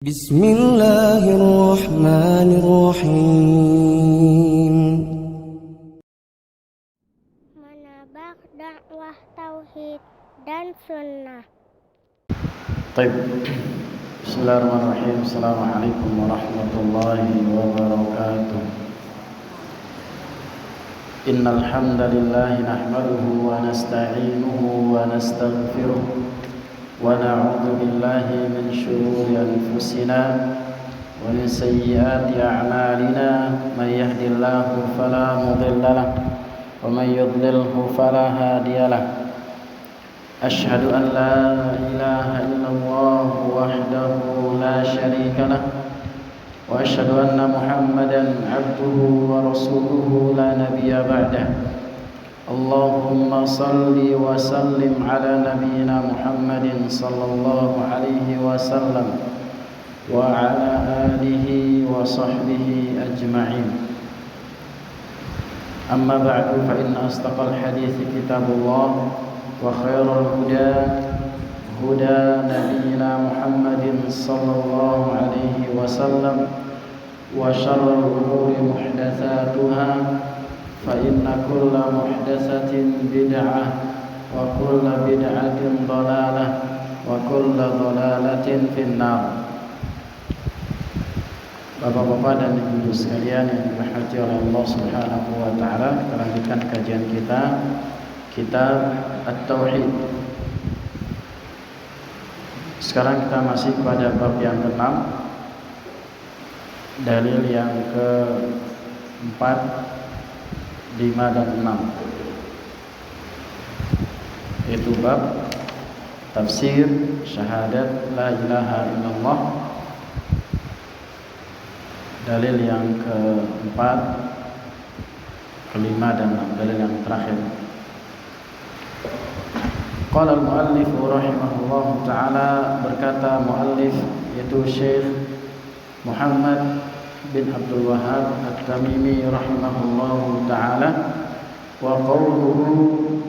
Bismillahirrahmanirrahim. Menabak dakwah tauhid dan sunnah. Baik. Bismillahirrahmanirrahim. Assalamualaikum warahmatullahi wabarakatuh. Innal hamdalillah nahmaduhu wa nasta'inuhu wa nastaghfiruh wa na'udzu billahi min shururi anfusina wa min sayyiati a'malina may yahdihillahu fala mudilla lahu wa may yudlilhu fala hadiya lahu. أشهد أن لا إله إلا الله وحده لا شريك له وأشهد أن محمدا عبده ورسوله لا نبي بعده. اللهم صل وسلم على نبينا محمد صلى الله عليه وسلم وعلى آله وصحبه أجمعين. أما بعد فإن أصدق الحديث كتاب الله وخير الهدى هدى نبينا محمد صلى الله عليه وسلم وشر الأمور محدثاتها فإن كل محدثة بدعة وكل بدعة ضلالة وكل ضلالة في النار. Bapak-bapak dan ibu-ibu sekalian yang dirahmati oleh Allah Subhanahu wa taala, kita lanjutkan kajian kita Kitab At-Tauhid. Sekarang kita masih pada bab yang ke-6, dalil yang ke-4, 5 dan 6, yaitu bab tafsir syahadat la ilaha illallah. Dalil yang ke-4, ke-5 dan 6, dalil yang terakhir. Qala al-muallif rahimahullah ta'ala, berkata muallif yaitu Syekh Muhammad bin Abdul Wahhab At-Tamimi rahimahullah ta'ala, wa qawluhu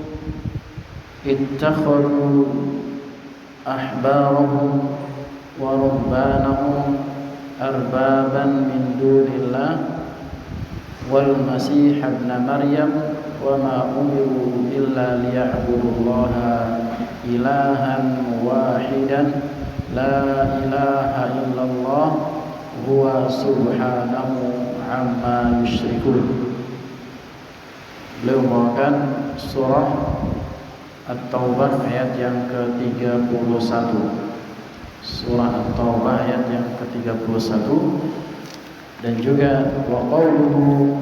ittakhadhu ahbarahum wa rubbanahum arbaban min dunillah wal masih ibn Maryam wa ma umiru illa liya'budullaha ilahan wahidan la ilaha illallah huwa subhanahu amma yusyrikun. Beliau membawakan surah At-Taubah ayat yang ke-31. Surah At-Taubah ayat yang ke-31 dan juga wa qawluhu,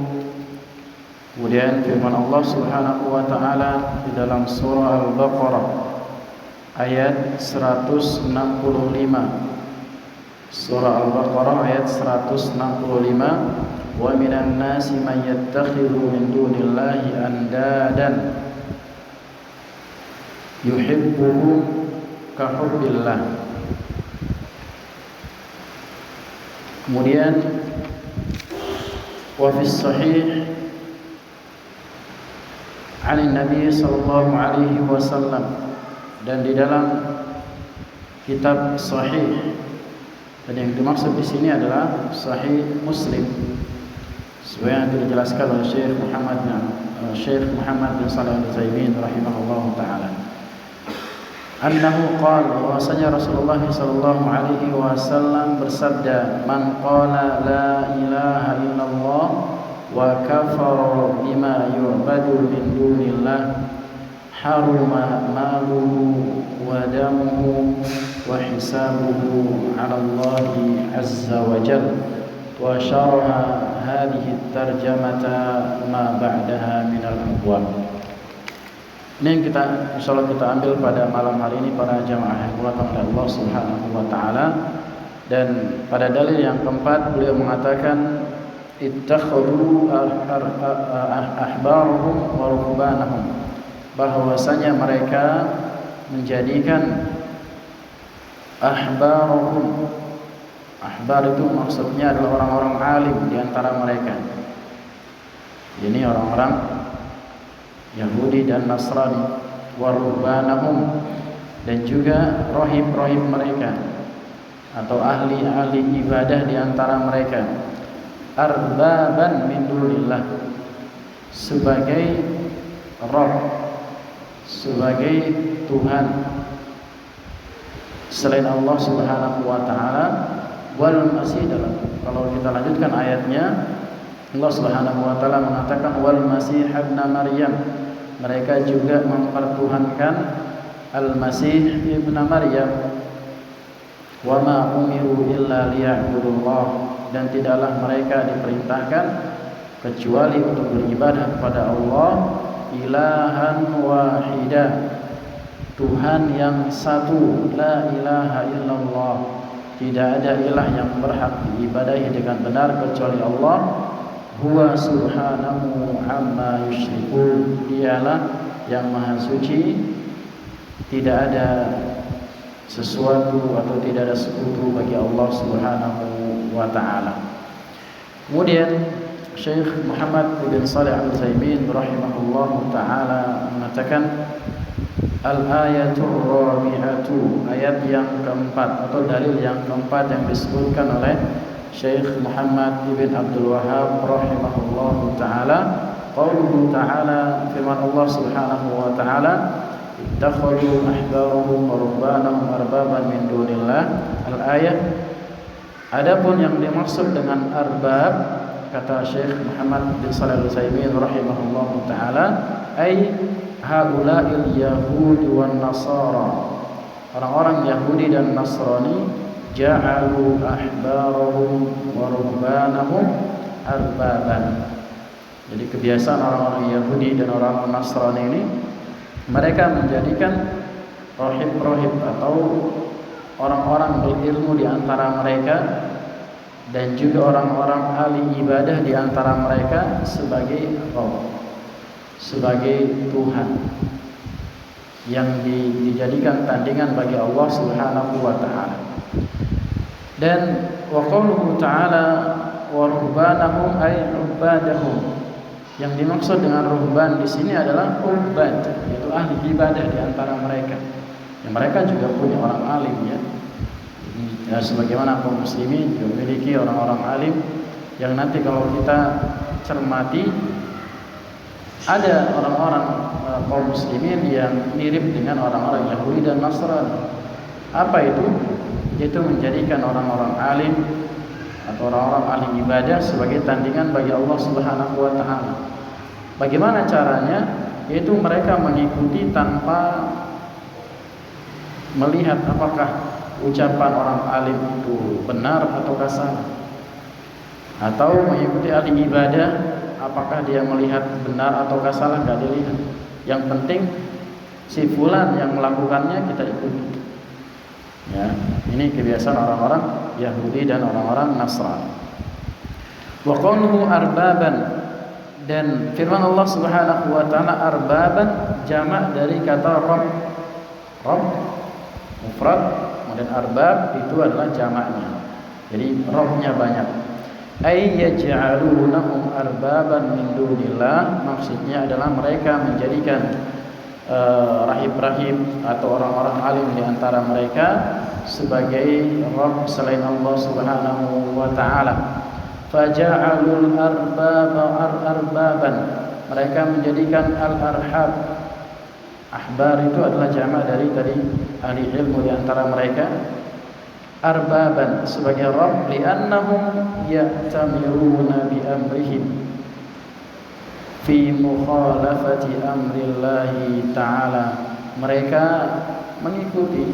kemudian firman Allah Subhanahu wa taala di dalam surah Al-Baqarah ayat 165. Surah Al-Baqarah ayat 165, wa minan nasi man yattakhidhu min dunillahi andadan yuhibbuhum ka hubbillah. Kemudian wa fis sahih an Nabi sallallahu alaihi wasallam, dan di dalam kitab sahih, dan yang dimaksud di sini adalah sahih Muslim sesuai yang dijelaskan oleh Syekh Muhammad bin Shalih Al-Utsaimin rahimahullahu taala. Annahu qala, bahwasanya Rasulullah sallallahu alaihi wasallam bersabda, man qala la ilaha illallah wa kafara bima yu'badu min dunillah haruma maluhu wa damuhu wa hisabuhu 'ala Allah azza wa jalla. Wa syaraha hadhihi tarjamata ma ba'daha min al-abwab. Ini yang insyaallah kita ambil pada malam hari ini para jamaah yang dimuliakan oleh Allah Subhanahu wa taala. Dan pada dalil yang keempat beliau mengatakan ittakhadhu ahbarahum wa ruhbanahum, bahwasanya mereka menjadikan ahbarahum, ahbar itu maksudnya adalah orang-orang alim di antara mereka. Ini orang-orang Yahudi dan Nasrani, wa ruhbanahum, dan juga rohib-rohib mereka. atau ahli-ahli ibadah di antara mereka, arbaban min dunillah, sebagai Rabb, sebagai Tuhan selain Allah Subhanahu wa taala. Wal masih, dalam kalau kita lanjutkan ayatnya, Allah Subhanahu wa taala mengatakan wal masih ibn Maryam, mereka juga mempertuhankan Al-Masih ibn Maryam. Wa ma umiru illa liya'budullah, dan tidaklah mereka diperintahkan kecuali untuk beribadah kepada Allah, ilahan wahidah, Tuhan yang satu, la ilaha illallah, tidak ada ilah yang berhak diibadahi dengan benar kecuali Allah. Huwa subhanahu amma yusyrikun, dialah yang maha suci, tidak ada sesuatu atau tidak ada sekutu bagi Allah Subhanahu wa taala. Kemudian Syekh Muhammad bin Shalih Al-Utsaimin rahimahullahu taala mengatakan al-ayatul rabi'atu, ayat yang keempat atau dalil yang keempat yang disebutkan oleh Syekh Muhammad bin Abdul Wahhab rahimahullahu taala, qauluhu ta'ala, firman Allah Subhanahu wa taala, ittakhadhu ahbarahum wa rubbanahum arbaban min dunillah. Al-ayat. Adapun yang dimaksud dengan arbab, kata Syekh Muhammad bin Shalih Al-Utsaimin rahimahullahu taala, ai haula'il yahudi wan nasara, orang-orang Yahudi dan Nasrani, ja'alu ahbarahum wa rubbanahum arbaban. Jadi kebiasaan orang-orang Yahudi dan orang Nasrani ini, mereka menjadikan rohib-rohib atau orang-orang berilmu di antara mereka dan juga orang-orang ahli ibadah di antara mereka sebagai Rabb, sebagai Tuhan yang dijadikan tandingan bagi Allah Subhanahu wa taala. Dan wa qauluhu ta'ala wa ruhbanahum ay ubadahum, yang dimaksud dengan ruhban di sini adalah ubad, yaitu ahli ibadah di antara mereka. Yang mereka juga punya orang alim, ya. Sebagaimana kaum muslimin juga memiliki orang-orang alim yang nanti kalau kita cermati, ada orang-orang kaum muslimin yang mirip dengan orang-orang Yahudi dan Nasrani. Apa itu? Yaitu menjadikan orang-orang alim atau orang-orang ahli ibadah sebagai tandingan bagi Allah Subhanahu wa taala. Bagaimana caranya? Yaitu mereka mengikuti tanpa melihat apakah ucapan orang alim itu benar atau salah, atau mengikuti ahli ibadah apakah dia melihat benar atau salah, enggak dilihat. Yang penting si fulan yang melakukannya kita ikuti. Ya, ini kebiasaan orang-orang Yahudi dan orang-orang Nasrani. Wa qauluhu arbaban, dan firman Allah Subhanahu wa taala arbaban jamak dari kata rabb. Rabb mufrad, kemudian arbab itu adalah jamaknya. Jadi rabbnya banyak. Ay yaj'alunahum arbaban min dunillah, maksudnya adalah mereka menjadikan rahib-rahib atau orang-orang alim di antara mereka sebagai Rabb selain Allah Subhanahu wa taala. Faja'alul arbaba arbaban, mereka menjadikan al-arhab. Ahbar itu adalah jamak dari tadi ahli ilmu di antara mereka, arbaban sebagai Rabb, li'annahum ya'tamiruna bi amrihim fi mukhalafati amrillahi ta'ala. Mereka mengikuti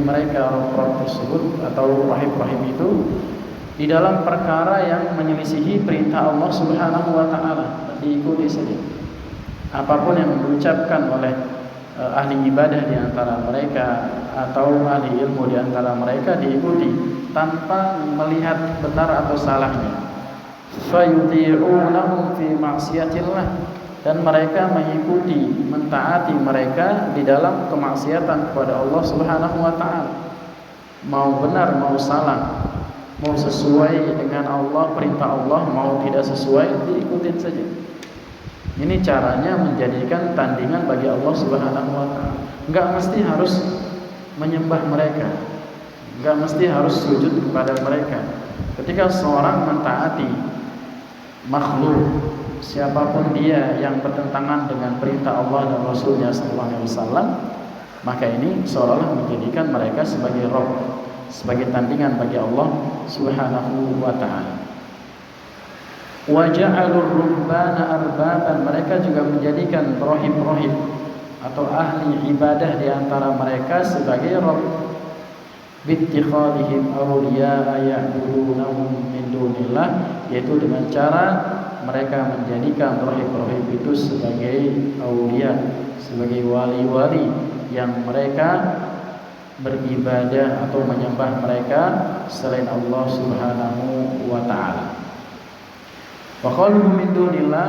mereka Rabb tersebut atau rahib-rahib itu di dalam perkara yang menyelisihi perintah Allah Subhanahu wa taala, diikuti saja. Apapun yang diucapkan oleh ahli ibadah di antara mereka atau ahli ilmu di antara mereka diikuti tanpa melihat benar atau salahnya. Fayuti'unahum fi ma'siyatillah, dan mereka mengikuti, mentaati mereka di dalam kemaksiatan kepada Allah Subhanahu wa taala. Mau benar mau salah, mau sesuai dengan Allah, perintah Allah, mau tidak sesuai, diikutin saja. Ini caranya menjadikan tandingan bagi Allah Subhanahu wa taala. Enggak mesti harus menyembah mereka. Enggak mesti harus sujud kepada mereka. Ketika seorang mentaati makhluk siapapun dia yang bertentangan dengan perintah Allah dan Rasulnya SAW, maka ini seolah-olah menjadikan mereka sebagai Rabb, sebagai tandingan bagi Allah Subhanahu wa ta'ala. Wa ja'alur rubbana arbaban, mereka juga menjadikan rohib-rohib atau ahli ibadah di antara mereka sebagai Rabb, bittikhadihim awliya'a ya'budunahum min dunillah, yaitu dengan cara mereka menjadikan rohib-rohib itu sebagai awliya, sebagai wali-wali yang mereka beribadah atau menyembah mereka selain Allah Subhanahu wa ta'ala. Wa qaluhu min dunillah,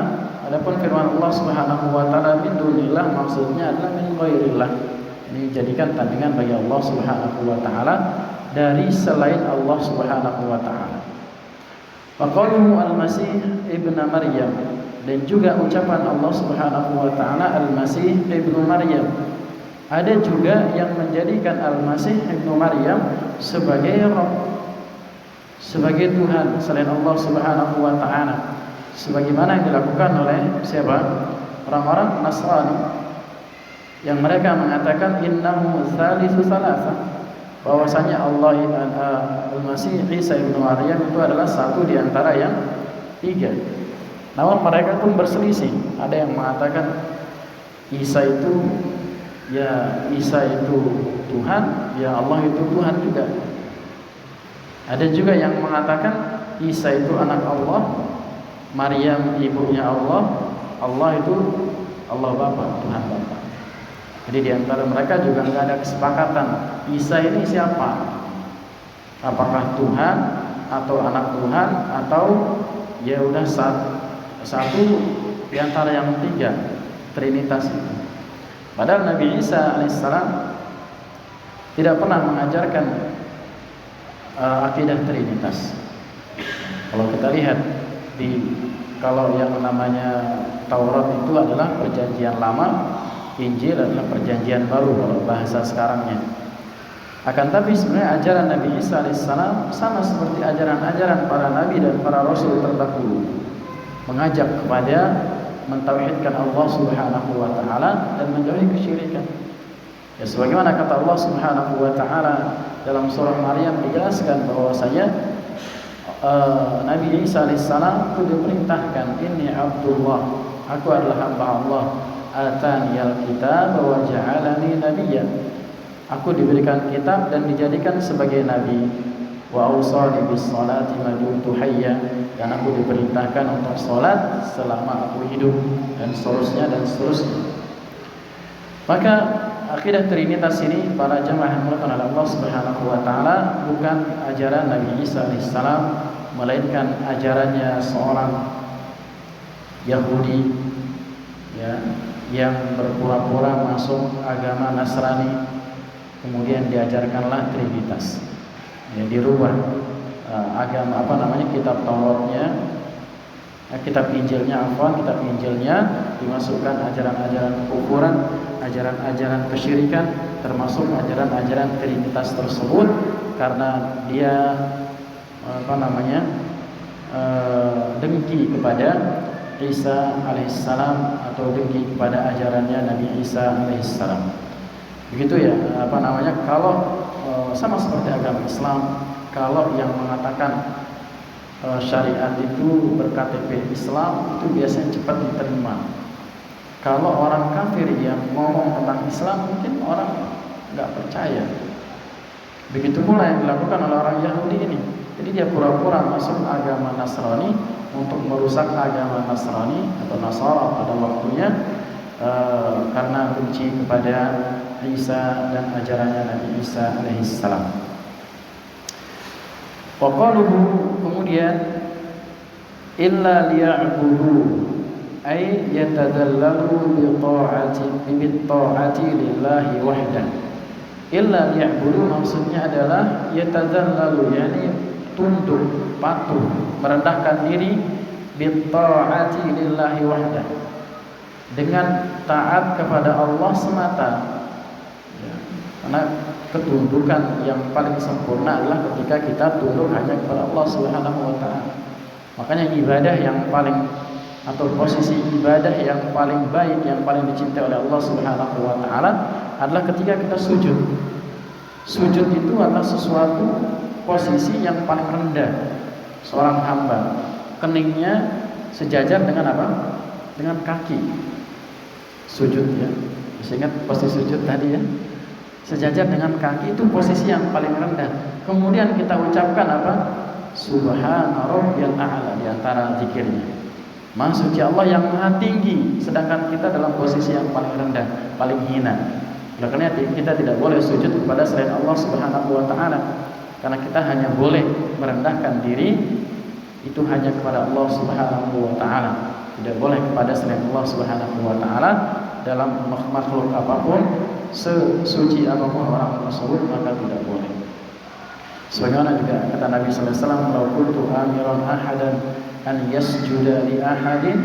adapun firman Allah Subhanahu wa ta'ala min dunillah maksudnya adalah min ghairillah. Ini jadikan tandingan bagi Allah Subhanahu wa ta'ala dari selain Allah Subhanahu wa ta'ala. Wa qaluhu al-Masih ibn Maryam, dan juga ucapan Allah Subhanahu wa ta'ala al-Masih ibn Maryam. Ada juga yang menjadikan al-Masih ibn Maryam sebagai Rabb, sebagai Tuhan selain Allah Subhanahu wa ta'ala, sebagaimana yang dilakukan oleh siapa? Orang-orang Nasrani yang mereka mengatakan innahu tsalitsu tsalatsa, bahwasanya Allah al-Masih Isa ibnu Maryam itu adalah satu di antara yang tiga. Namun mereka pun berselisih. Ada yang mengatakan Isa itu Tuhan, ya Allah itu Tuhan juga. Ada juga yang mengatakan Isa itu anak Allah, Maryam ibunya Allah, Allah itu Allah Bapa, Tuhan Bapa. Jadi di antara mereka juga nggak ada kesepakatan Isa ini siapa, apakah Tuhan atau anak Tuhan atau ya udah satu di antara yang tiga, Trinitas itu. Padahal Nabi Isa alaihissalam tidak pernah mengajarkan akidah Trinitas. Kalau kita lihat kalau yang namanya Taurat itu adalah perjanjian lama, Injil adalah perjanjian baru kalau bahasa sekarangnya. Akan tapi sebenarnya ajaran Nabi Isa alaihissalam sama seperti ajaran-ajaran para nabi dan para rasul terdahulu, mengajak kepada mentauhidkan Allah Subhanahu wa ta'ala dan menjauhi kesyirikan. Ya, sebagaimana kata Allah Subhanahu wa ta'ala dalam surah Maryam dijelaskan bahwasanya Nabi Isa alaihissalam itu diperintahkan, inni Abdullah, aku adalah hamba Allah, ataniyal kitab wa ja'alani nabiyyan, aku diberikan kitab dan dijadikan sebagai nabi, wa awsani bis salati ma dumtu hayya, dan aku diperintahkan untuk salat selama aku hidup, dan seterusnya dan seterusnya. Maka akidah Trinitas ini para jemaah yang dimuliakan oleh Allah Subhanahu wa ta'ala bukan ajaran Nabi Isa alaihissalam, melainkan ajarannya seorang Yahudi ya, yang berpura-pura masuk agama Nasrani, kemudian diajarkanlah Trinitas. Ya, dirubah agama kitab Tauratnya, kitab Injilnya dimasukkan ajaran-ajaran kekufuran, ajaran-ajaran kesyirikan, termasuk ajaran-ajaran Trinitas tersebut, karena dia dengki kepada Isa alaihissalam atau dengki kepada ajarannya Nabi Isa alaihissalam. Begitu ya, kalau sama seperti agama Islam, kalau yang mengatakan syariat itu berKTP Islam itu biasanya cepat diterima. Kalau orang kafir yang ngomong tentang Islam mungkin orang nggak percaya. Begitu pula yang dilakukan oleh orang Yahudi ini. Jadi dia pura-pura masuk agama Nasrani untuk merusak agama Nasrani atau Nasara pada waktunya karena benci kepada Isa dan ajarannya Nabi Isa alaihissalam. Wa qaluhu, kemudian illa liya'budu ay yatadallalu bi ta'ati lillahi wahdah. Illa liya'budu maksudnya adalah yatadallalu, yakni tunduk, patuh, merendahkan diri bi ta'ati lillahi wahdah, dengan taat kepada Allah semata. Ya, karena ketundukan yang paling sempurna adalah ketika kita tunduk hanya kepada Allah Subhanahu wa taala. Makanya ibadah yang paling atau posisi ibadah yang paling baik, yang paling dicintai oleh Allah Subhanahu wa taala adalah ketika kita sujud. Sujud itu adalah sesuatu posisi yang paling rendah seorang hamba. Keningnya sejajar dengan apa? Dengan kaki. Sujud ya. Masih ingat posisi sujud tadi ya? Sejajar dengan kaki itu posisi yang paling rendah. Kemudian kita ucapkan apa? Subhana rabbiyal a'la di antara zikirnya. Maha suci Allah yang maha tinggi, sedangkan kita dalam posisi yang paling rendah, paling hina. Oleh karena kita tidak boleh sujud kepada selain Allah Subhanahu wa taala. Karena kita hanya boleh merendahkan diri itu hanya kepada Allah Subhanahu wa taala. Tidak boleh kepada selain Allah Subhanahu wa taala dalam makhluk apapun, sesuci apapun orang tersebut, maka tidak boleh. Sebagaimana juga kata Nabi sallallahu alaihi wasallam, "Lau kuntu amiran ahadan an yasjuda li ahadin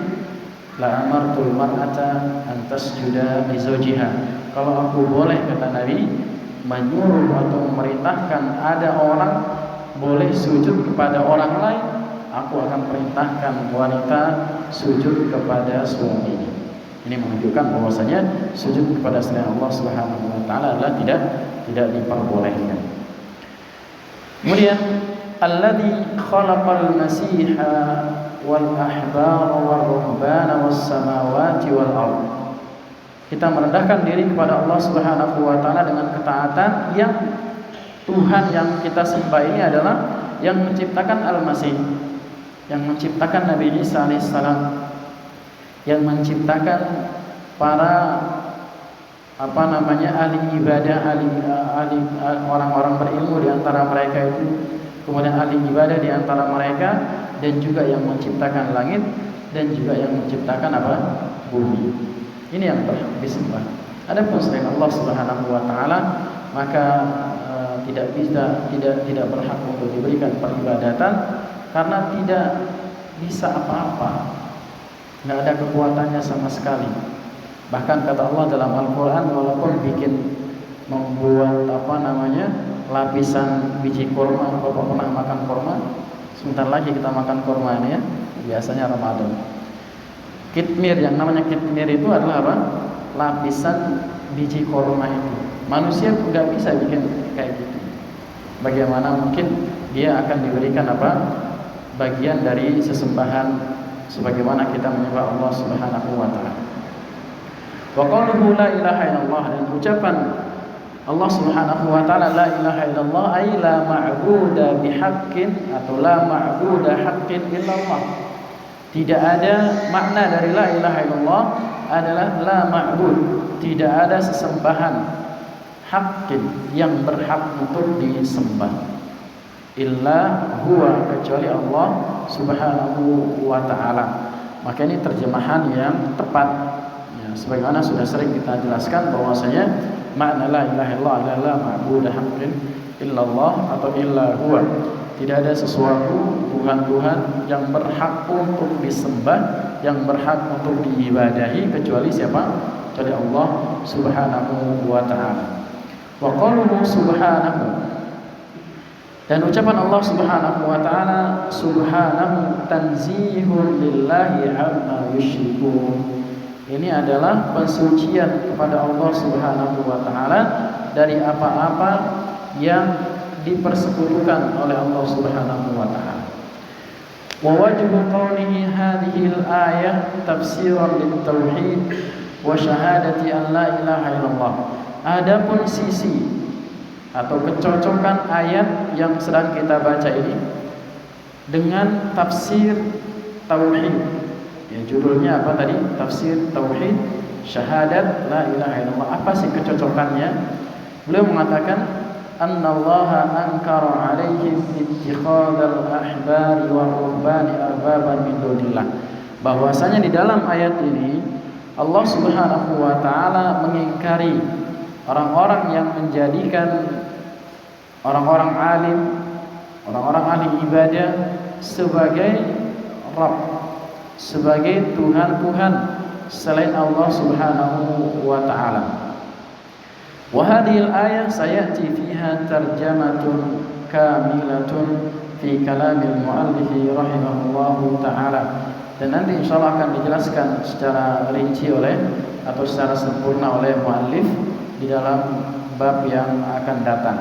la amartul mar'ata an tasjuda li zawjiha." Kalau aku boleh, kata Nabi, menyuruh atau memerintahkan ada orang boleh sujud kepada orang lain, aku akan perintahkan wanita sujud kepada suaminya. Ini menunjukkan bahwasanya sujud kepada selain Allah Subhanahu wa taala adalah tidak diperbolehkan. Kemudian alladzi khalaqal masiha wal ahbar wal ruhbana was samawati wal ardh. Kita merendahkan diri kepada Allah Subhanahu wa taala dengan ketaatan yang Tuhan yang kita sembah ini adalah yang menciptakan Al-Masih, yang menciptakan Nabi Isa alaihissalam, yang menciptakan para ahli ibadah, ahli orang-orang berilmu di antara mereka itu, kemudian ahli ibadah di antara mereka, dan juga yang menciptakan langit dan juga yang menciptakan bumi. Ini yang berhak disembah. Adapun selain Allah Subhanahu wa taala, maka tidak berhak untuk diberikan peribadatan karena tidak bisa apa-apa. Enggak ada kekuatannya sama sekali. Bahkan kata Allah dalam Al-Qur'an, walaupun membuat lapisan biji kurma, Bapak pernah makan kurma? Sebentar lagi kita makan kurma ini ya. Biasanya Ramadan. Kitmir, yang namanya kitmir itu adalah apa? Lapisan biji kurma itu. Manusia nggak bisa bikin kayak gitu. Bagaimana mungkin dia akan diberikan bagian dari sesembahan sebagaimana kita menyembah Allah Subhanahu wa taala. Wa qauluhu la ilaha illallah, dan ucapan Allah Subhanahu wa taala la ilaha illallah ay la ma'budu bihaqqin atau la ma'budu haqqin illallah. Tidak ada makna dari la ilaha illallah adalah la ma'bud, tidak ada sesembahan haqqin yang berhak untuk disembah illa huwa, kecuali Allah Subhanahu wa taala. Maka ini terjemahan yang tepat ya, sebagaimana sudah sering kita jelaskan bahwasanya makna la ilaha illallah adalah la ma'budu haqqin illallah atau illa huwa. Tidak ada sesuatu Tuhan yang berhak untuk disembah, yang berhak untuk diibadahi kecuali siapa? Kecuali Allah Subhanahu wa taala. Wa qauluhu subhanahu, dan ucapan Allah Subhanahu wa taala subhanahu tanzihun lillahi amma yusyrikun. Ini adalah pensucian kepada Allah Subhanahu wa taala dari apa-apa yang dipersekutukan oleh Allah Subhanahu wa taala. Wa wajhu qawlihi hadhihi al-ayah tafsiran lit-tauhid wa syahadati an la ilaha illallah. Adapun sisi atau kecocokan ayat yang sedang kita baca ini dengan tafsir tauhid. Ya, judulnya apa tadi? Tafsir tauhid, syahadat la ilaha illallah. Apa sih kecocokannya? Beliau mengatakan annallaha ankara alaihim ittikhadal ahbari wa ruhbani arbaban min dunillah. Bahwasanya di dalam ayat ini Allah Subhanahu wa taala mengingkari orang-orang yang menjadikan orang-orang alim, orang-orang ahli ibadah sebagai Rabb, sebagai Tuhan-Tuhan selain Allah Subhanahu wa taala. Wa hadhil ayah sayati fiha tarjamatun kamilatun fi kalamil muallifi rahimahullahu ta'ala. Dan nanti insyaallah akan dijelaskan secara rinci atau secara sempurna oleh muallif di dalam bab yang akan datang.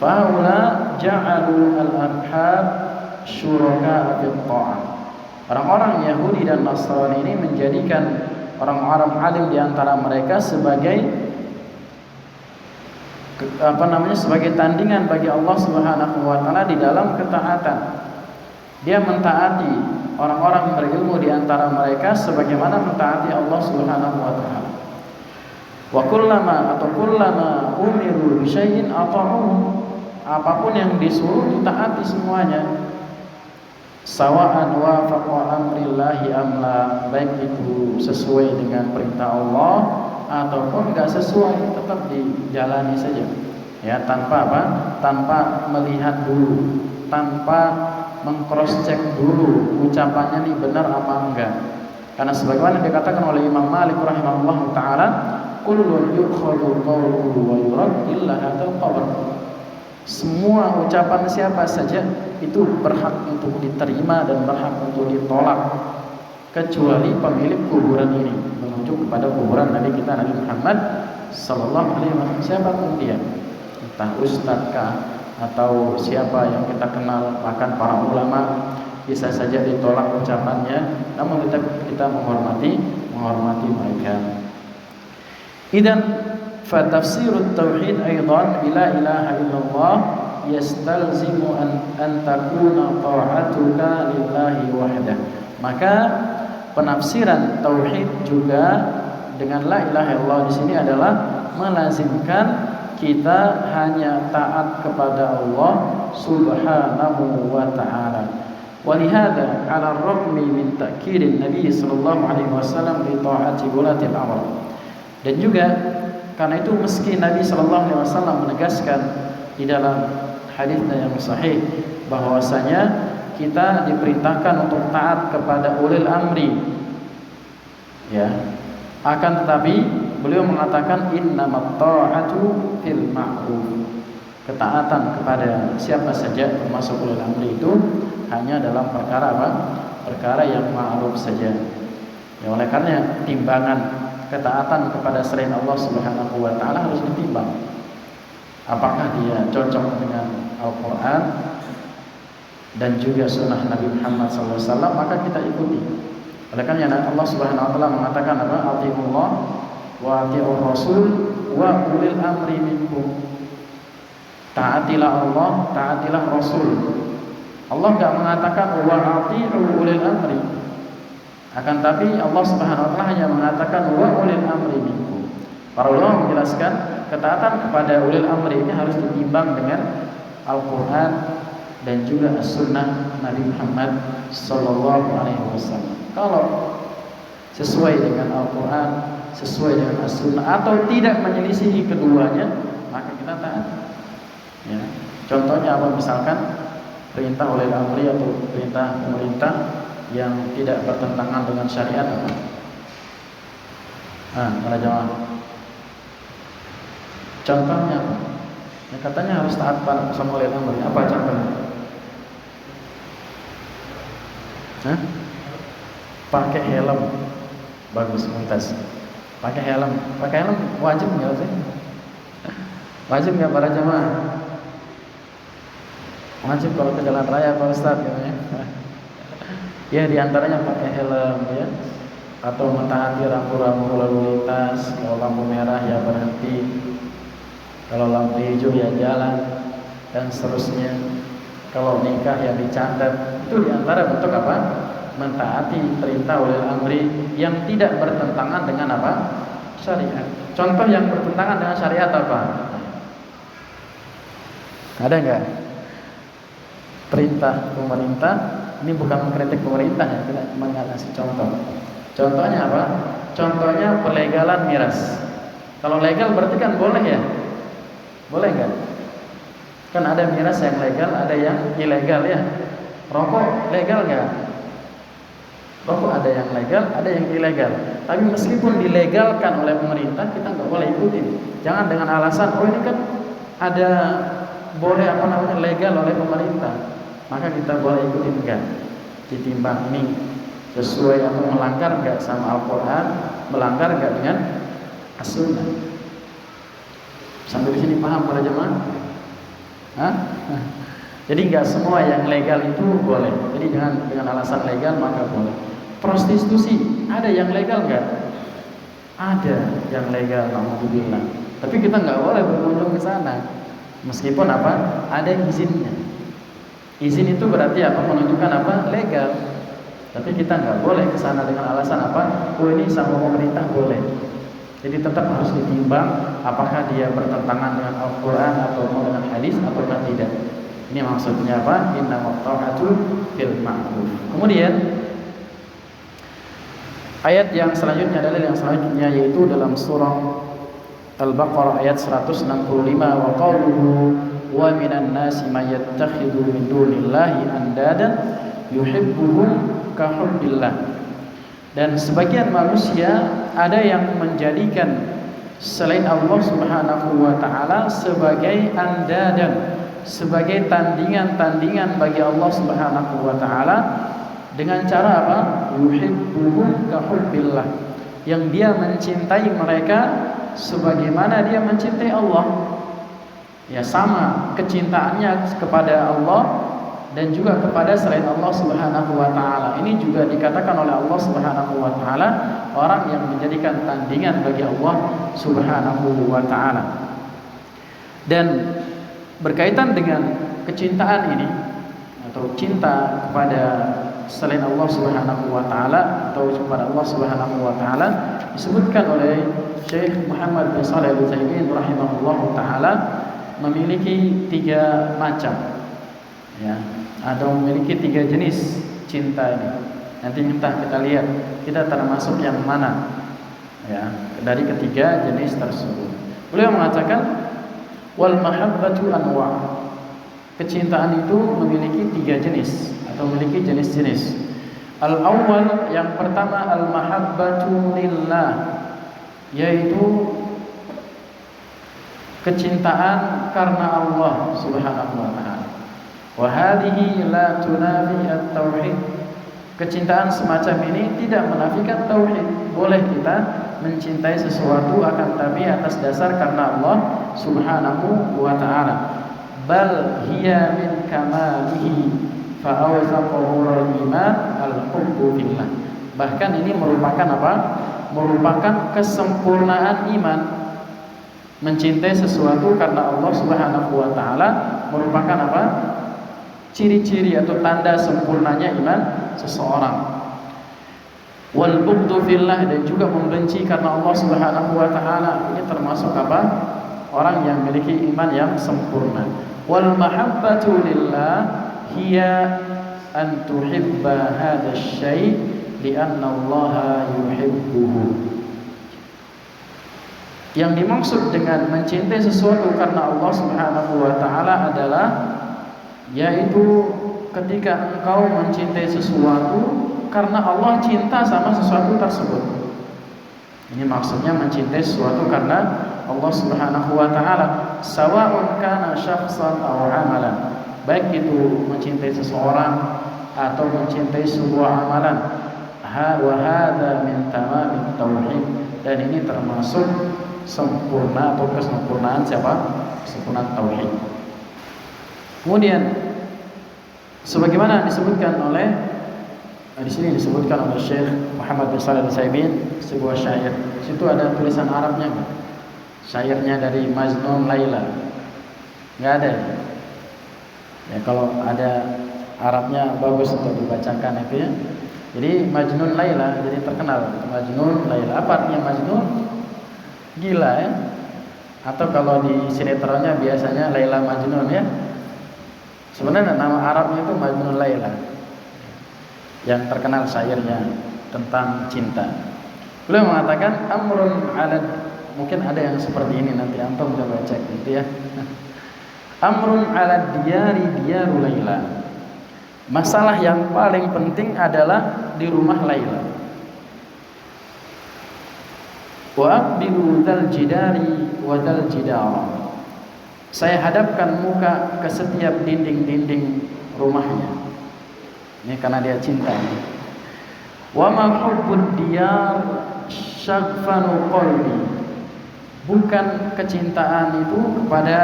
Faula ja'alu al-abhar syuraka fi ta'ah. Orang-orang Yahudi dan Nasrani ini menjadikan orang-orang alim di antara mereka sebagai sebagai tandingan bagi Allah Subhanahu wa taala di dalam ketaatan. Dia mentaati orang-orang berilmu di antara mereka sebagaimana mentaati Allah Subhanahu wa taala. Wa kullama umiru bi syai'in ata'uhu. Apapun yang disuruh ditaati semuanya. Sawa'an wafaqa amrillahi amla, baik itu sesuai dengan perintah Allah ataupun enggak sesuai, tetap dijalani saja. Ya, tanpa melihat dulu, tanpa meng-cross check dulu ucapannya ini benar apa enggak. Karena sebagaimana dikatakan oleh Imam Malik rahimahullahu taala, kullun yukhadhu qawluhu wa yurad illa hadzal qabr. Semua ucapan siapa saja itu berhak untuk diterima dan berhak untuk ditolak, kecuali pemilik kuburan ini, menunjuk kepada kuburan Nabi kita Nabi Muhammad sallallahu alaihi wasallam, siapapun dia, entah ustadzkah atau siapa yang kita kenal, bahkan para ulama, bisa saja ditolak ucapannya, namun kita menghormati mereka. Idan fatafsirut tauhid aidan bila ilaha illallah yastalzimu an takuna ta'atuka lillahi wahdah. Maka penafsiran tauhid juga dengan la ilaha illallah di sini adalah melazimkan kita hanya taat kepada Allah Subhanahu wa taala. Walihada 'ala ar-ragmi min ta'kirin Nabi sallallahu alaihi wasallam li ta'ati wulatil amr. Dan juga karena itu meski Nabi sallallahu alaihi wasallam menegaskan di dalam hadisnya yang sahih bahwasanya kita diperintahkan untuk taat kepada ulil amri, ya, akan tetapi beliau mengatakan innamat ta'atu fil ma'ruf. Ketaatan kepada siapa saja termasuk ulil amri itu hanya dalam perkara apa? Perkara yang ma'ruf saja. Ya, oleh karena timbangan ketaatan kepada selain Allah Subhanahu wa taala harus ditimbang. Apakah dia cocok dengan Al-Qur'an dan juga sunnah Nabi Muhammad SAW, maka kita ikuti. Oleh karena Allah Subhanahu wa taala mengatakan apa? Atiiullah wa atiiur rasul wa ulil amri minkum. Taatilah Allah, taatilah Rasul. Allah enggak mengatakan wa atiiu ulil amri. Akan tapi Allah Subhanahu wa taala hanya mengatakan wa ulil amri minkum. Para ulama menjelaskan ketaatan kepada ulil amri ini harus ditimbang dengan Al-Qur'an dan juga as-sunnah Nabi Muhammad sallallahu alaihi wasallam. Kalau sesuai dengan Al-Qur'an, sesuai dengan as-sunnah atau tidak menyelisihi keduanya, maka kita taat. Ya. Contohnya apa? Misalkan perintah ulil amri atau perintah pemerintah yang tidak bertentangan dengan syariat apa? Para jamaah. Contohnya apa? Ya, katanya harus taat sama ulil amri. Apa contohnya? Pakai helm. Bagus, mumtaz. Pakai helm wajib enggak sih? Wajib enggak para jamaah? Wajib kalau ke jalan raya Pak Ustaz katanya. Ya, diantaranya pakai helm, ya, atau mentaati rambu-rambu lalu lintas. Kalau lampu merah ya berhenti, kalau lampu hijau ya jalan, dan seterusnya. Kalau nikah ya dicatat. Itu diantara bentuk apa? Mentaati perintah ulil amri yang tidak bertentangan dengan apa? Syariat. Contoh yang bertentangan dengan syariat apa? Ada enggak? Perintah pemerintah, ini bukan mengkritik pemerintah ya, kita cuma ngasih contoh. Contohnya apa? Contohnya pelegalan miras. Kalau legal berarti kan boleh ya? Boleh enggak? Kan ada miras yang legal, ada yang ilegal ya. Rokok legal enggak? Rokok ada yang legal, ada yang ilegal. Tapi meskipun dilegalkan oleh pemerintah, kita nggak boleh ikutin. Jangan dengan alasan, oh ini kan ada boleh legal oleh pemerintah, maka kita boleh ikutin. Enggak. Ditimbang ini sesuai atau melanggar nggak sama Al-Quran, melanggar nggak dengan As-Sunnah. Sampai di sini paham para jemaah? Hah? Jadi nggak semua yang legal itu boleh. Jadi dengan alasan legal maka boleh. Prostitusi ada yang legal nggak? Ada yang legal, alhamdulillah. Tapi kita nggak boleh berkunjung ke sana, meskipun ada izinnya. Izin itu berarti menunjukkan legal. Tapi kita nggak boleh ke sana dengan alasan oh ini sama pemerintah boleh. Jadi tetap harus ditimbang apakah dia bertentangan dengan Al-Quran atau dengan hadis atau tidak. Ini maksudnya innamat ta'atu fil ma'ruf. Kemudian ayat yang selanjutnya yaitu dalam surah Al-Baqarah ayat 165, wa qawluhu wa minan nasi may yattakhidhu min dunillahi andadan yuhibbuhum ka hubbillah. Dan sebagian manusia ada yang menjadikan selain Allah Subhanahu wa taala sebagai andadan, sebagai tandingan-tandingan bagi Allah Subhanahu wa taala dengan cara yuhibbuhum ka hubbillah, yang dia mencintai mereka sebagaimana dia mencintai Allah. Ya, sama kecintaannya kepada Allah dan juga kepada selain Allah Subhanahu wa taala. Ini juga dikatakan oleh Allah Subhanahu wa taala orang yang menjadikan tandingan bagi Allah Subhanahu wa taala. Dan berkaitan dengan kecintaan ini atau cinta kepada selain Allah Subhanahu wa taala atau kepada Allah Subhanahu wa taala disebutkan oleh Syekh Muhammad bin Shalih Al-Utsaimin rahimahullahu taala memiliki 3 macam, ya, atau memiliki 3 jenis cinta ini. Nanti kita lihat kita termasuk yang mana, ya, dari ketiga jenis tersebut. Beliau mengatakan wal mahabbatu anwa'. Kecintaan itu memiliki 3 jenis atau memiliki jenis-jenis. Al-awwal, yang pertama, al-mahabbatu lillah, yaitu kecintaan karena Allah Subhanahu wa taala. Wa hadhihi la tunafi at-tauhid. Kecintaan semacam ini tidak menafikan tauhid. Boleh kita mencintai sesuatu akan tapi atas dasar karena Allah Subhanahu wa taala. Bal hiya min kamalihi fa awsaqahu al-iman al-hubbu fillah. Bahkan ini merupakan merupakan kesempurnaan iman. Mencintai sesuatu karena Allah Subhanahu wa taala merupakan ciri-ciri atau tanda sempurnanya iman seseorang. Wal bughdu fillah, dan juga membenci karena Allah Subhanahu wa taala. Ini termasuk orang yang memiliki iman yang sempurna. Wal mahabbatu lillah hiya an tuhibba hadha asy-syai' li'anna Allah yuhibbuhu. Yang dimaksud dengan mencintai sesuatu karena Allah Subhanahu wa taala adalah yaitu ketika engkau mencintai sesuatu karena Allah cinta sama sesuatu tersebut. Ini maksudnya mencintai sesuatu karena Allah Subhanahu wa taala, sawa'un kana syakhsan aw amalan. Baik itu mencintai seseorang atau mencintai sebuah amalan. Wa hadza min tamamit tauhid, dan ini termasuk sempurna atau kesempurnaan kesempurnaan tauhid. Kemudian sebagaimana disebutkan oleh di sini disebutkan oleh Syekh Muhammad bin Shalih Al-Utsaimin sebuah syair. Di situ ada tulisan Arabnya enggak? Syairnya dari Majnun Laila. Enggak ada. Ya, kalau ada Arabnya bagus untuk dibacakan itu ya. Jadi Majnun Laila, jadi terkenal Majnun Laila. Apa artinya Majnun? Gila ya. Atau kalau di sinetronnya biasanya Laila Majnun ya. Sebenarnya nama Arabnya itu Majnun Laila. Yang terkenal syairnya tentang cinta. Beliau mengatakan amrun 'ala, mungkin ada yang seperti ini, nanti antum coba cek gitu ya. Amrun 'ala diyari diyaru Laila. Masalah yang paling penting adalah di rumah Laila. Wa aqbilu dzal jidari wa dzal jidara. Saya hadapkan muka ke setiap dinding-dinding rumahnya. Ini karena dia cinta. Wa ma hubbud diyar syaghfanu qalbi. Bukan kecintaan itu kepada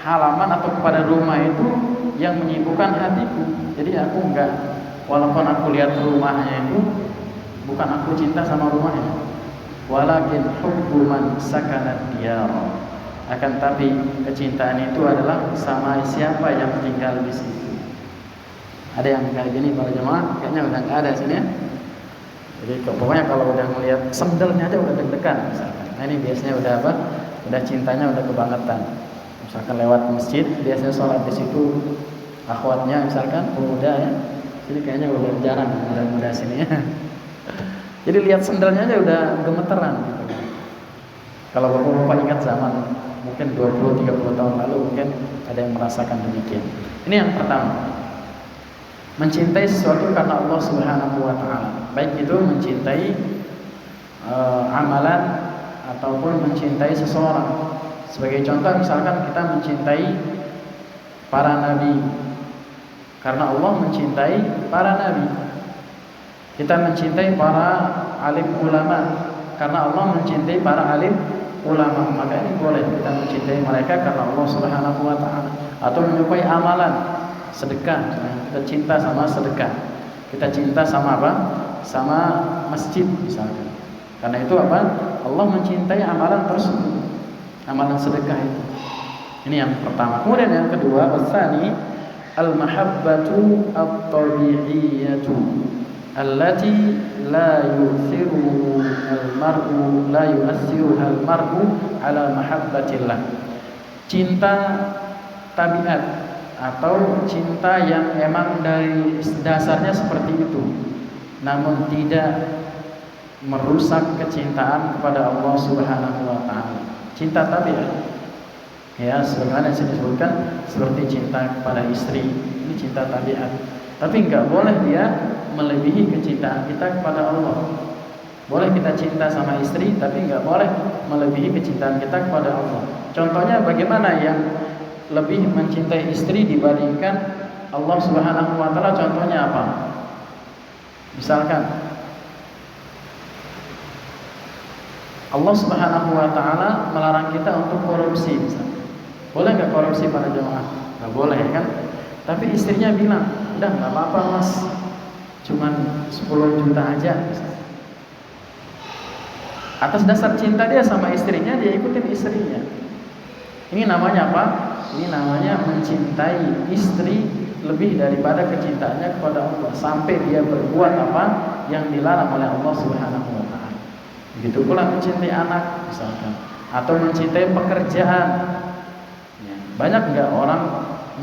halaman atau kepada rumah itu yang menyibukkan hatiku. Jadi aku enggak, walaupun aku lihat rumahnya itu, bukan aku cinta sama rumahnya. Walakin hubbu man sakanat diyar. Akan tapi kecintaan itu adalah sama siapa yang tinggal di situ. Ada yang kayak gini para jemaah? Kayaknya udah nggak ada sini ya. Jadi pokoknya kalau udah melihat sendalnya aja udah deg-degan misalkan. Nah ini biasanya udah apa? Udah cintanya udah kebangetan. Misalkan lewat masjid, biasanya sholat di situ, akhwatnya misalkan pemuda ya. Jadi kayaknya udah jarang muda-muda sini ya. Jadi lihat sendalnya aja udah gemeteran gitu. Kalau bapak-bapak ingat zaman mungkin 20-30 tahun lalu mungkin ada yang merasakan demikian. Ini yang pertama. Mencintai sesuatu karena Allah Subhanahu wa taala. Baik itu mencintai amalan ataupun mencintai seseorang. Sebagai contoh misalkan kita mencintai para nabi karena Allah mencintai para nabi. Kita mencintai para alim ulama karena Allah mencintai para alim ulama. Maka ini boleh kita mencintai mereka karena Allah Subhanahu wa taala. Atau menyukai amalan sedekah, kita cinta sama sedekah. Kita cinta sama apa? Sama masjid misalkan. Karena itu apa? Allah mencintai amalan tersebut, amalan sedekah itu. Ini yang pertama. Kemudian yang kedua, wasani al-mahabbatu at-tabi'iyyatu allati la yu'thiru al-mar'u la yu'athiruha al-mar'u ala mahabbatillah. Cinta tabiat atau cinta yang emang dari dasarnya seperti itu, namun tidak merusak kecintaan kepada Allah Subhanahu wa taala. Cinta tabiat. Ya, sebagaimana yang disebutkan seperti cinta kepada istri, ini cinta tabiat. Tapi enggak boleh dia melebihi kecintaan kita kepada Allah. Boleh kita cinta sama istri, tapi enggak boleh melebihi kecintaan kita kepada Allah. Contohnya bagaimana yang lebih mencintai istri dibandingkan Allah Subhanahu wa taala? Contohnya apa? Misalkan Allah Subhanahu wa taala melarang kita untuk korupsi misalkan. Boleh enggak korupsi para jemaah? Enggak boleh kan? Tapi istrinya bilang, "Udah enggak apa-apa, Mas. Cuman 10 juta aja." Misalkan. Atas dasar cinta dia sama istrinya, dia ikutin istrinya. Ini namanya apa? Ini namanya mencintai istri lebih daripada kecintaannya kepada Allah, sampai dia berbuat apa yang dilarang oleh Allah Subhanahu wa taala. Begitu pula mencintai anak misalkan, atau mencintai pekerjaan. Ya, banyak enggak orang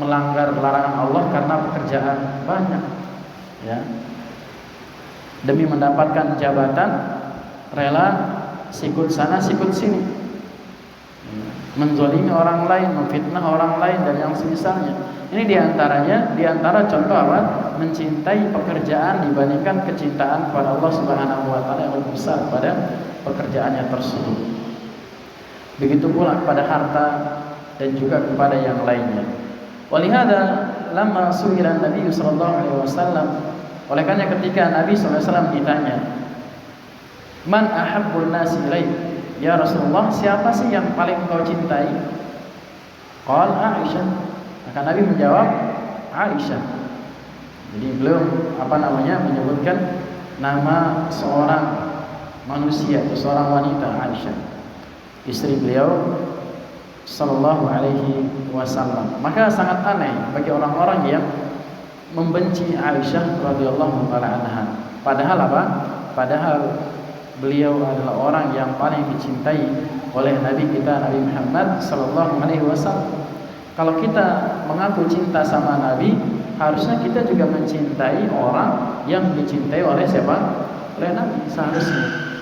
melanggar larangan Allah karena pekerjaan? Banyak. Ya. Demi mendapatkan jabatan rela sikut sana sikut sini. Menzalimi orang lain, memfitnah orang lain dan yang semisalnya. Ini diantara contoh apa? Mencintai pekerjaan dibandingkan kecintaan kepada Allah Subhanahu wa taala yang lebih besar pada pekerjaannya tersebut. Begitu pula kepada harta dan juga kepada yang lainnya. Walihada lamma su'ila Nabi sallallahu alaihi wasallam, oleh karena ketika Nabi sallallahu alaihi wasallam ditanya, "Man ahabbun nasi ilaik?" Ya Rasulullah, siapa sih yang paling kau cintai? Qala Aisyah. Maka Nabi menjawab, Aisyah. Jadi beliau menyebutkan nama seorang manusia, seorang wanita, Aisyah, istri beliau sallallahu alaihi wasallam. Maka sangat aneh bagi orang-orang yang membenci Aisyah radhiyallahu anha. Padahal apa? Padahal beliau adalah orang yang paling dicintai oleh Nabi kita, Nabi Muhammad sallallahu alaihi wasallam. Kalau kita mengaku cinta sama Nabi, harusnya kita juga mencintai orang yang dicintai oleh siapa? Oleh Nabi seharusnya.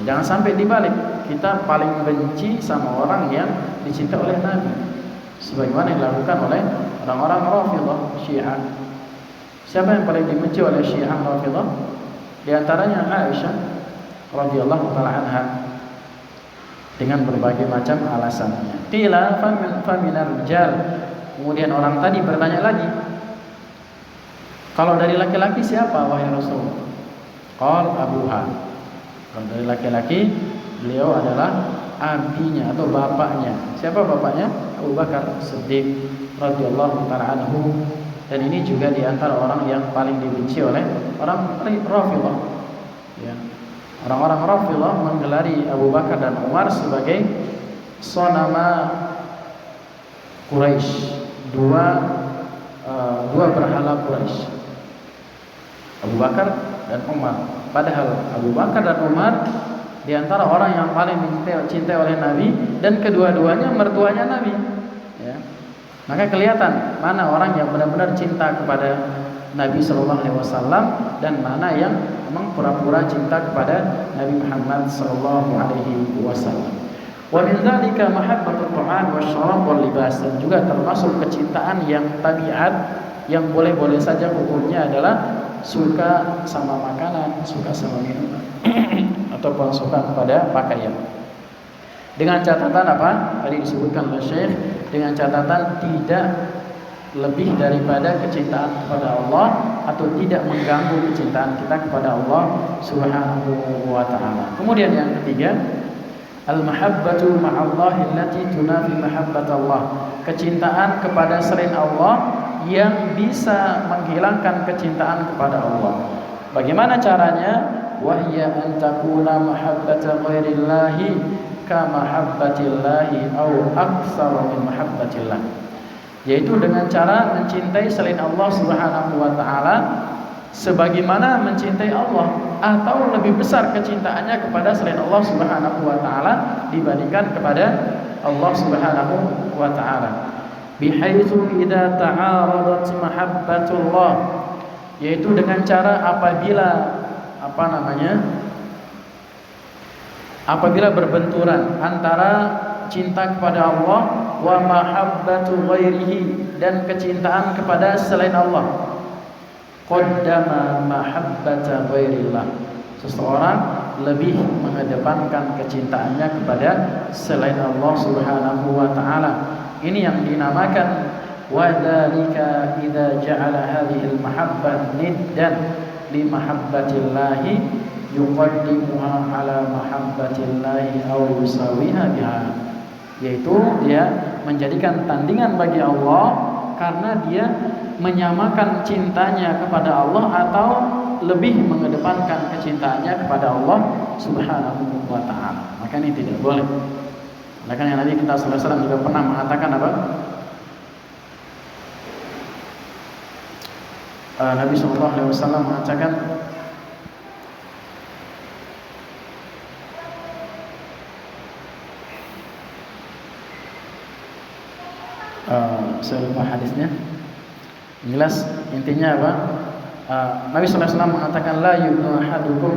Jangan sampai dibalik, kita paling benci sama orang yang dicintai oleh Nabi, sebagaimana yang dilakukan oleh orang-orang Rafidhah Syiah. Siapa yang paling dibenci oleh Syiah Rafidhah? Di antaranya Aisyah radhiyallahu taala anha dengan berbagai macam alasannya. Qila faminar rijal. Kemudian orang tadi bertanya lagi, kalau dari laki-laki siapa wahai Rasul? Qal abuha. Kalau dari laki-laki beliau adalah abinya atau bapaknya. Siapa bapaknya? Abu Bakar Siddiq radhiyallahu taala anhu. Dan ini juga di antara orang yang paling dibenci oleh orang Rafidhah. Ya. Orang-orang Rafidhah menggelari Abu Bakar dan Umar sebagai sonama Quraisy, dua berhala Quraisy. Abu Bakar dan Umar. Padahal Abu Bakar dan Umar di antara orang yang paling dicintai oleh Nabi, dan kedua-duanya mertuanya Nabi. Ya. Maka kelihatan mana orang yang benar-benar cinta kepada Nabi Sallallahu Alaihi Wasallam dan mana yang memang pura-pura cinta kepada Nabi Muhammad Sallallahu Alaihi Wasallam. Wa min dzalika mahabbatul ta'am wasyarab wal libas, dan juga termasuk kecintaan yang tabiat yang boleh-boleh saja hukumnya adalah suka sama makanan, suka sama minuman ataupun suka kepada pakaian. Dengan catatan apa? Tadi disebutkan oleh Syekh, dengan catatan tidak lebih daripada kecintaan kepada Allah atau tidak mengganggu kecintaan kita kepada Allah Subhanahu wa taala. Kemudian yang ketiga, al-mahabbatu ma'allahi allati tunafi mahabbatallah. Kecintaan kepada selain Allah yang bisa menghilangkan kecintaan kepada Allah. Bagaimana caranya? Wahya an takuna mahabbata ghairillahi ka mahabbatillahi au aktsara min mahabbatillah. Yaitu dengan cara mencintai selain Allah Subhanahu wa taala sebagaimana mencintai Allah, atau lebih besar kecintaannya kepada selain Allah Subhanahu wa taala dibandingkan kepada Allah Subhanahu wa taala. Bihaitsu idza ta'aradat mahabbatullah, yaitu dengan cara apabila berbenturan antara cinta kepada Allah wa mahabbatu ghairihi, dan kecintaan kepada selain Allah. Qaddama mahabbata ghairillah, seseorang lebih mengedepankan kecintaannya kepada selain Allah Subhanahu wa taala. Ini yang dinamakan wadzalika idza ja'ala hadhil mahabbah niddan li mahabbatillahi yuqaddimuha ala mahabbatillahi aw yusawiha biha, yaitu dia menjadikan tandingan bagi Allah karena dia menyamakan cintanya kepada Allah atau lebih mengedepankan kecintaannya kepada Allah Subhanahu wa taala. Maka ini tidak boleh. Makanya Nabi kita sallallahu alaihi wasallam juga pernah mengatakan apa? Nabi sallallahu alaihi wasallam mengatakan saya lupa hadisnya. Jelas intinya apa? Nabi sallallahu alaihi wasallam mengatakan la yu'minu ahadukum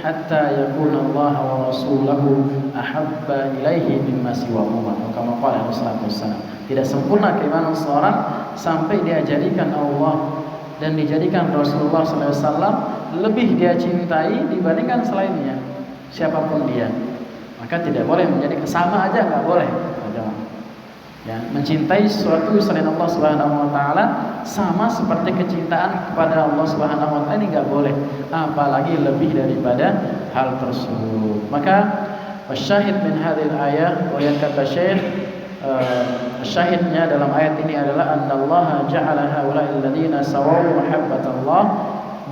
hatta yakuna Allah wa rasuluhu ahabba ilaihi mimma siwahuma. Kama qala Rasulullah sallallahu. Tidak sempurna keimanan seorang sampai dia jadikan Allah dan dijadikan Rasulullah sallallahu alaihi wasallam lebih dia cintai dibandingkan selainnya, siapapun dia. Maka tidak boleh menjadi sama aja, enggak boleh. Ya, mencintai sesuatu selain Allah Subhanahu wa taala sama seperti kecintaan kepada Allah Subhanahu wa taala ini enggak boleh, apalagi lebih daripada hal tersebut. Maka syahid min hadhil ayah, wa yang kata Syekh syahidnya dalam ayat ini adalah annallaha ja'ala haula'il ladzina sawaw mahabbatallah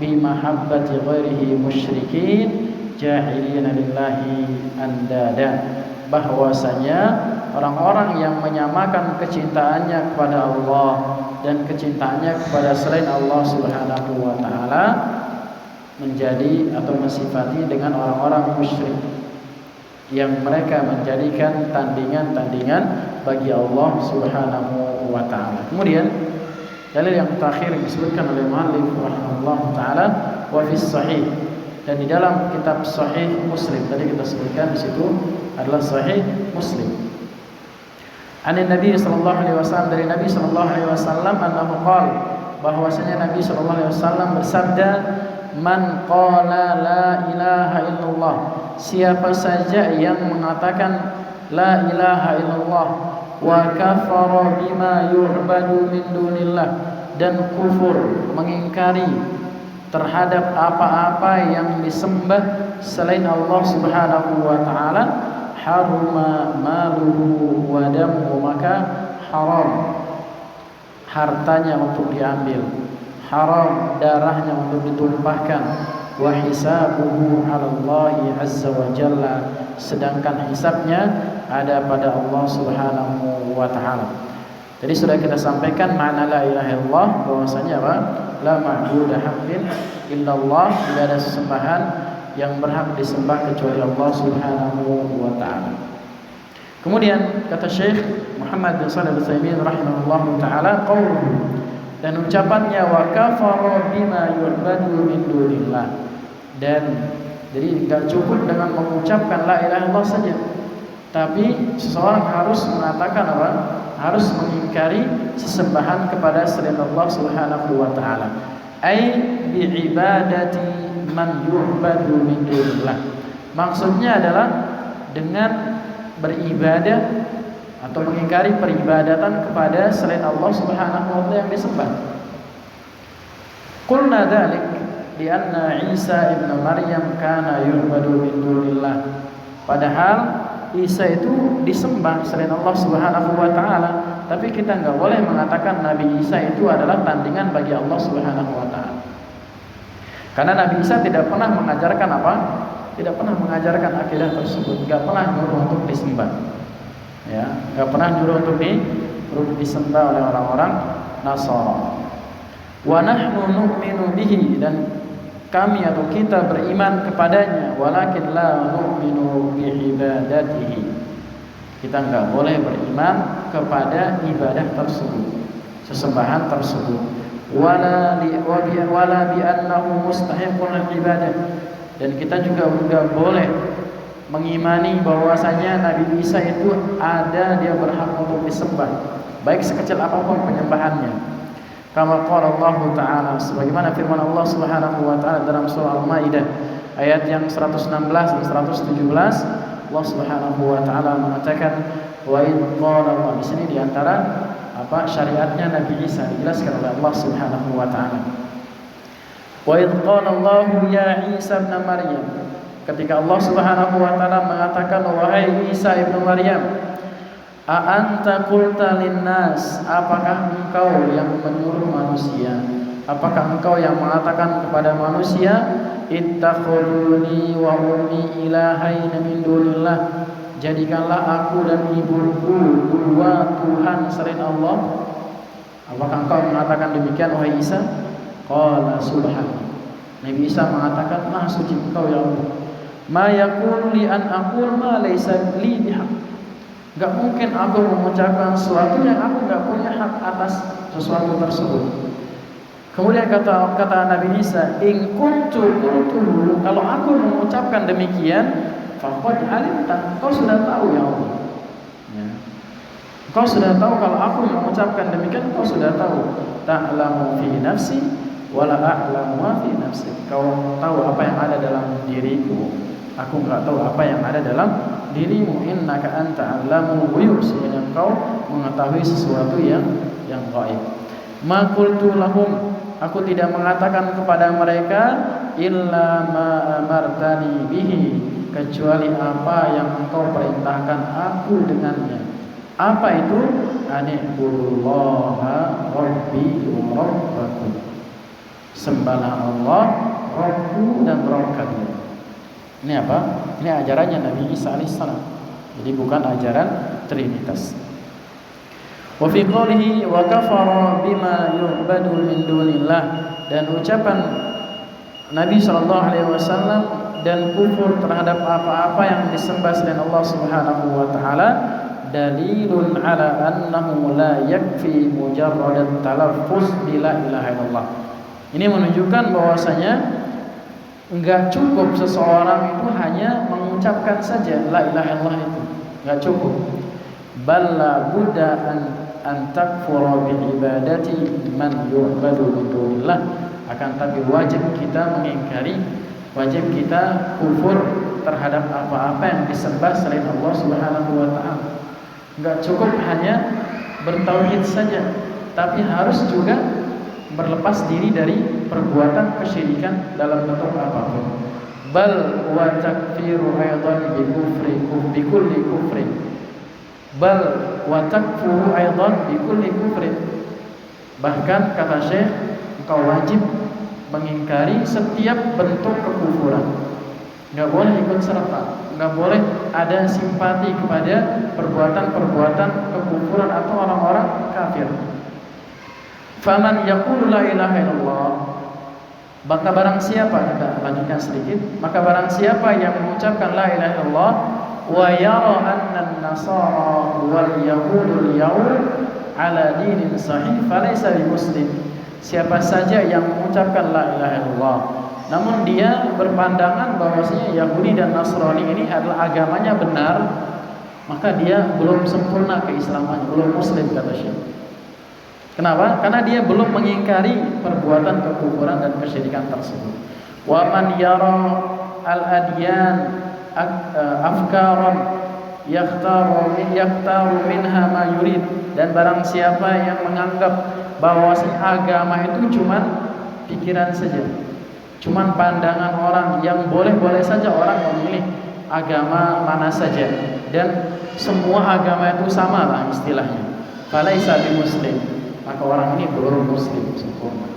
bi mahabbati ghairihi musyrikin ja'ilina lillahi andada, bahwasanya orang-orang yang menyamakan kecintaannya kepada Allah dan kecintaannya kepada selain Allah Subhanahu wa taala menjadi atau mensifati dengan orang-orang musyrik yang mereka menjadikan tandingan-tandingan bagi Allah Subhanahu wa taala. Kemudian dalil yang terakhir yang disebutkan oleh muallif rahimahullahu taala wa fis sahih, dan di dalam kitab Sahih Muslim tadi kita sebutkan di situ adalah Sahih Muslim. An Nabi sallallahu alaihi wasallam, dari Nabi sallallahu alaihi wasallam annahu qala, bahwasanya Nabi sallallahu alaihi wasallam bersabda, "Man qala la ilaha illallah." Siapa saja yang mengatakan la ilaha illallah wa kafara bima yu'badu min dunillah, dan kufur mengingkari terhadap apa-apa yang disembah selain Allah Subhanahu wa taala, haruma maluhu wa damuhu, maka haram hartanya untuk diambil, haram darahnya untuk ditumpahkan, wa hisabuhu 'ala Allah azza wa jalla, sedangkan hisabnya ada pada Allah Subhanahu wa taala. Jadi sudah kita sampaikan makna la ilaha illallah, bahwasanya apa? La ma'budu haqqin illallah, tidak ada sesembahan yang berhak disembah kecuali Allah Subhanahu wa taala. Kemudian kata Syekh Muhammad bin Shalih Al-Utsaimin rahimahullahu taala, qauluhu, dan ucapannya wa kafara bima yu'badu min dunillah. Dan jadi tidak cukup dengan mengucapkan la ilaha illallah saja, tapi seseorang harus mengatakan apa? Harus mengingkari sesembahan kepada selain Allah Subhanahu wa taala. Ai bi ibadati man yu'badu min dunillah. Maksudnya adalah dengan beribadah atau mengingkari peribadatan kepada selain Allah Subhanahu wa taala yang disembah. Qulna dzalik li anna Isa ibn Maryam kana yu'badu min dunillah. Padahal Isa itu disembah selain Allah Subhanahu wa taala, tapi kita enggak boleh mengatakan Nabi Isa itu adalah tandingan bagi Allah Subhanahu wa taala. Karena Nabi Isa tidak pernah mengajarkan apa? Tidak pernah mengajarkan akidah tersebut, enggak pernah nyuruh untuk disembah. Ya, enggak pernah nyuruh untuk disembah oleh orang-orang Nasara. Wa nahnu nu'minu bihi, dan kami atau kita beriman kepadanya, walakin la nu'minu bi ibadatihi. Kita enggak boleh beriman kepada ibadah tersebut, sesembahan tersebut. Wala bi annahu mustahiqul ibadah, dan kita juga enggak boleh mengimani bahwasanya Nabi Isa itu ada, dia berhak untuk disembah, baik sekecil apapun penyembahannya. Kama qala Allah Ta'ala, sebagaimana firman Allah Subhanahu wa taala dalam surah Al-Maidah ayat yang 116 dan 117, Allah Subhanahu wa taala mengatakan, wa id qala Allah, di sini di antara apa syariatnya Nabi Isa dijelaskan oleh Allah Subhanahu wa taala. Wa id qala Allah ya Isa ibn Maryam, ketika Allah Subhanahu wa taala mengatakan, wahai Isa ibn Maryam, a anta qulta linnas, apakah engkau yang menyuruh manusia, apakah engkau yang mengatakan kepada manusia, ittakhuduni wa ummi ilahaina min dunillah, jadikanlah aku dan ibuku dua Tuhan selain Allah. Apakah engkau mengatakan demikian wahai Isa? Qala subhana, Nabi Isa mengatakan, maha suci engkau ya Allah. Ma yakunu li an aqul ma laysa li bihaq, enggak mungkin aku mengucapkan sesuatu yang aku enggak punya hak atas sesuatu tersebut. Kemudian kata Nabi Isa, in kuntu qultu, kalau aku mengucapkan demikian, faqad alimta, kau sudah tahu ya Allah. Ya. Kau sudah tahu kalau aku mengucapkan demikian, kau sudah tahu. Ta'lamu fi nafsi wa la a'lamu ma fi nafsi. Kau tahu apa yang ada dalam diriku, aku enggak tahu apa yang ada dalam dirimu. Innaka anta 'allamul ghuyub, sehingga engkau mengetahui sesuatu yang gaib. Ma qultu lahum, aku tidak mengatakan kepada mereka, illa ma amartani bihi, kecuali apa yang engkau perintahkan aku dengannya. Apa itu? Ani'budullaha rabbi wa rabbakum, sembahlah Allah, Rabbku dan Rabb kalian. Ini apa? Ini ajarannya Nabi Isa alaihissalam. Jadi bukan ajaran Trinitas. Wa fi qoulihi wa kafara bima yu'badu min dunillah, dan ucapan Nabi sallallahu alaihi wasallam dan kufur terhadap apa-apa yang disembah selain Allah Subhanahu wa taala, dalilun ala annahu la yakfi mujarradat talaffuz bila ilaha illallah. Ini menunjukkan bahwasanya enggak cukup seseorang itu hanya mengucapkan saja la ilaha illallah itu, enggak cukup. Balla budda an an takfura bi ibadati man yu'badu min dunillah, akan tapi wajib kita mengingkari, wajib kita kufur terhadap apa-apa yang disembah selain Allah Subhanahu wa taala. Enggak cukup hanya bertauhid saja, tapi harus juga berlepas diri dari perbuatan kesyirikan dalam bentuk apapun. Bal wa takfiru aidan bi kufri bi kulli kufrin. Bal wa takfuru aidan bi kulli kufrin. Bahkan kata Syekh, engkau wajib mengingkari setiap bentuk kekufuran. Enggak boleh ikut serta, enggak boleh ada simpati kepada perbuatan-perbuatan kekufuran atau orang-orang kafir. Faman yaqulu la ilaha illallah, maka barang siapa, kita lanjutkan sedikit, maka barang siapa yang mengucapkan la ilaha illallah wa yara anna an-nasara wal yahudul yawm ala dinin sahih falaysa bimuslim. Siapa saja yang mengucapkan la ilaha illallah namun dia berpandangan bahwasanya Yahudi dan Nasrani ini adalah agamanya benar, maka dia belum sempurna keislamannya, belum muslim, kata Syekh. Kenapa? Karena dia belum mengingkari perbuatan kekufuran dan kesyirikan tersebut. Wa man yara al-adyan afkaran yaktaru minha ma yurid, dan barang siapa yang menganggap bahwasanya agama itu cuman pikiran saja, cuman pandangan orang, yang boleh-boleh saja orang memilih agama mana saja dan semua agama itu sama lah istilahnya, falaisa bimuslim, maka orang ini belum muslim sempurna.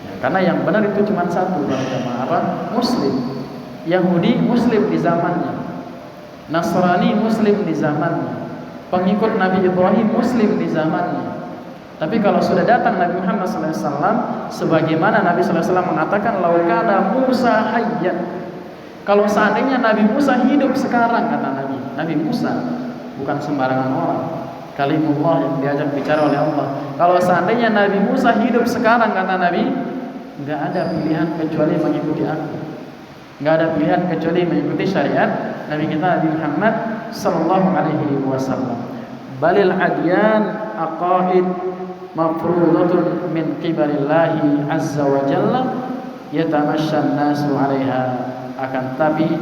Ya, karena yang benar itu cuma satu, apa? Muslim. Yahudi muslim di zamannya, Nasrani muslim di zamannya, pengikut Nabi Ibrahim muslim di zamannya. Tapi kalau sudah datang Nabi Muhammad SAW, sebagaimana Nabi SAW mengatakan, laukana Musa hayyan, kalau seandainya Nabi Musa hidup sekarang, kata Nabi Musa bukan sembarangan orang, kalimullah yang diajak bicara oleh Allah. Kalau seandainya Nabi Musa hidup sekarang, kata Nabi, nggak ada pilihan kecuali mengikuti aku, nggak ada pilihan kecuali mengikuti syariat Nabi kita Nabi Muhammad sallallahu alaihi wasallam. Balil adyan aqaid mafruḍatun min qibalillahi azza wa jalla yatamasyan nasu 'alaiha, akan tapi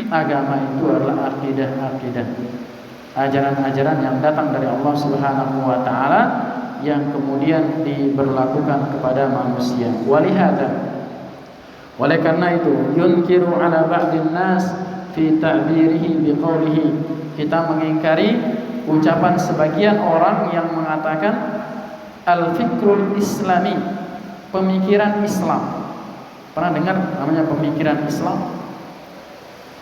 agama itu adalah akidah-akidah, ajaran-ajaran yang datang dari Allah Subhanahu wa taala yang kemudian diberlakukan kepada manusia. Walihada, oleh karena itu, yunkiru 'ala ba'din nas fi ta'birihi biqaulihi, kita mengingkari ucapan sebagian orang yang mengatakan al-fikrul islami, pemikiran Islam. Pernah dengar namanya pemikiran Islam?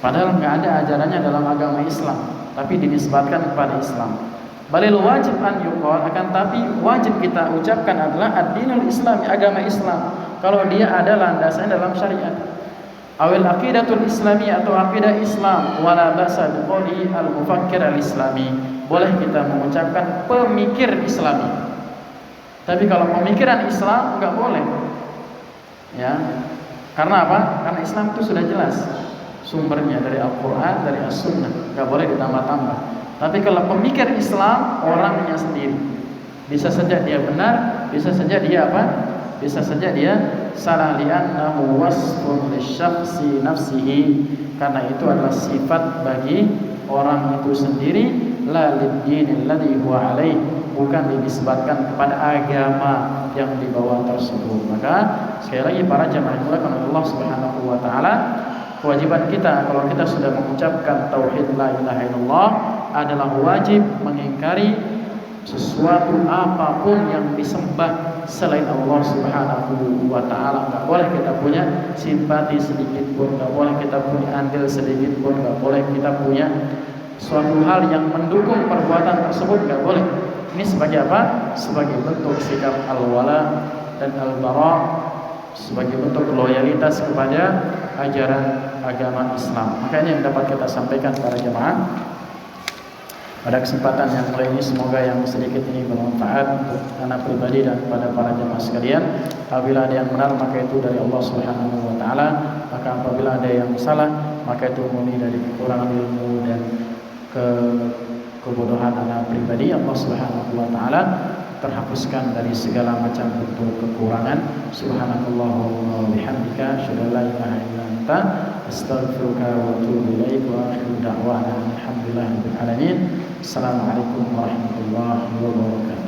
Padahal nggak ada ajarannya dalam agama Islam, tapi dinisbatkan kepada Islam. Balil wajib an yuqal, akan tapi wajib kita ucapkan adalah ad-dinul islami, agama Islam, kalau dia ada landasannya dalam syariat. Awil aqidatul islami, atau aqidah Islam, wala ba'sa biqouli al-mufakkir al-islami, boleh kita mengucapkan pemikir Islami. Tapi kalau pemikiran Islam enggak boleh. Ya. Karena apa? Karena Islam itu sudah jelas sumbernya dari Al-Qur'an, dari As-Sunnah, enggak boleh ditambah-tambah. Tapi kalau pemikir Islam, orangnya sendiri, bisa saja dia benar, bisa saja dia apa? Bisa saja dia salah, li'annahu wasfun lisyakhsi nafsihi, karena itu adalah sifat bagi orang itu sendiri, la lid-dinil ladzi huwa alaih, bukan dinisbatkan kepada agama yang dibawa tersebut. Maka sekali lagi para jamaah yang dimuliakan oleh Allah Subhanahu wa taala, kewajiban kita kalau kita sudah mengucapkan tauhid la ilaha illallah adalah wajib mengingkari sesuatu apapun yang disembah selain Allah Subhanahu wa taala. Enggak boleh kita punya simpati sedikit pun, enggak boleh kita punya andil sedikit pun, enggak boleh kita punya suatu hal yang mendukung perbuatan tersebut, enggak boleh. Ini sebagai apa? Sebagai bentuk sikap al-wala dan al-bara, sebagai bentuk loyalitas kepada ajaran agama Islam. Makanya yang dapat kita sampaikan para jemaah pada kesempatan yang mulai ini, semoga yang sedikit ini bermanfaat untuk anak pribadi dan kepada para jemaah sekalian. Apabila ada yang benar, maka itu dari Allah Subhanahu wa taala. Maka apabila ada yang salah, maka itu murni dari kekurangan ilmu dan kebodohan anak pribadi, Allah Subhanahu wa taala terhapuskan dari segala macam bentuk kekurangan. Subhanakallahumma wa bihamdika asyhadu an la ilaha illa anta astaghfiruka wa atubu ilaik wa akhiru da'wana alhamdulillahirabbil alamin. Assalamualaikum warahmatullahi wabarakatuh.